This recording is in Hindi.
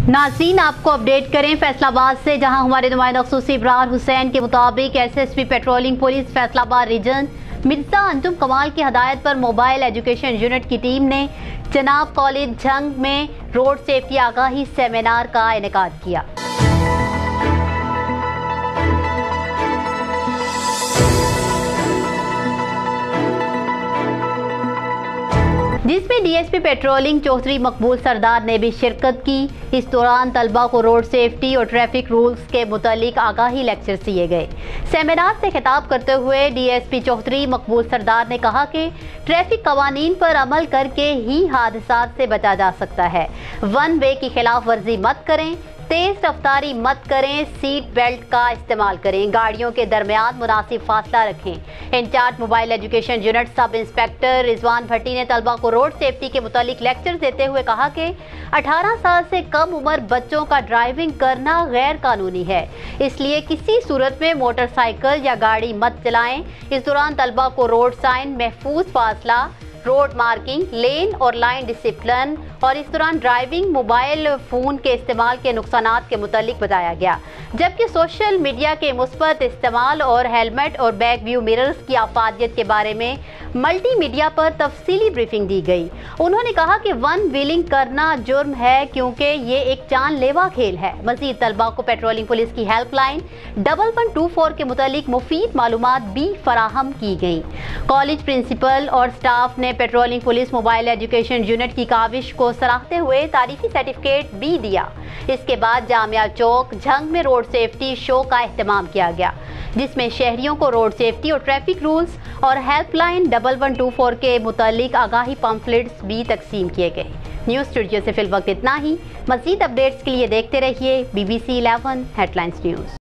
नाज़रीन, आपको अपडेट करें फैसलाबाद से, जहां हमारे नुमाइंदा ख़ुसूसी इब्रार हुसैन के मुताबिक SSP patrolling police Faisalabad region Mirza Anjum Kamal की हदायत पर मोबाइल एजुकेशन यूनिट की टीम ने जनाब कॉलेज झंग में रोड सेफ्टी आगाही सेमिनार का इनेकाद किया, जिसमें डीएसपी पेट्रोलिंग चौधरी मकबूल सरदार ने भी शिरकत की। इस दौरान तलबा को रोड सेफ्टी और ट्रैफिक रूल्स के मुतालिक आगाही लेक्चर दिए गए। सेमिनार से खिताब करते हुए डीएसपी चौधरी मकबूल सरदार ने कहा कि ट्रैफिक कवानीन पर अमल करके ही हादसात से बचा जा सकता है। वन वे की खिलाफ वर्जी मत करें, तेज रफ्तारी मत करें, सीट बेल्ट का इस्तेमाल करें, गाड़ियों के दरमियान मुनासिब फासला रखें। Incharge mobile education unit sub inspector Rizwan Bhatti ने तलबा को रोड सेफ्टी के मुतालिक लेक्चर देते हुए कहा कि 18 साल से कम उम्र बच्चों का ड्राइविंग करना गैर कानूनी है, इसलिए किसी सूरत में मोटरसाइकिल या गाड़ी मत चलाएं। इस दौरान तलबा को रोड साइन, महफूज फासला, रोड मार्किंग, लेन और लाइन डिसिप्लिन और इस दौरान ड्राइविंग, मोबाइल फ़ोन के इस्तेमाल के नुकसानात के मुतालिक बताया गया, जबकि सोशल मीडिया के मुस्बत इस्तेमाल और हेलमेट और बैक व्यू मिरर्स की आफादियत के बारे में मल्टी मीडिया पर तफसीली ब्रीफिंग दी गई। उन्होंने कहा कि वन व्हीलिंग करना जुर्म है क्योंकि ये एक जानलेवा खेल है। मज़ीद तलबा को पेट्रोलिंग पुलिस की हेल्पलाइन 1124 के मुतालिक मुफीद मालूमात भी फराहम की गई। कॉलेज प्रिंसिपल और स्टाफ ने patrolling police mobile education unit की काविश को सराहते हुए तारीफी सर्टिफिकेट भी दिया। इसके बाद जामिया चौक झंग में रोड सेफ्टी शो का एहतमाम किया गया, जिसमें शहरियों को रोड सेफ्टी और ट्रैफिक रूल्स और हेल्पलाइन 1124 के मुतालिक आगाही पम्फलेट्स भी तकसीम किए गए। न्यूज़ स्टूडियो से फिल वक्त इतना ही। मज़ीद अपडेट्स के लिए देखते रहिए BBC 11 हेडलाइंस न्यूज़।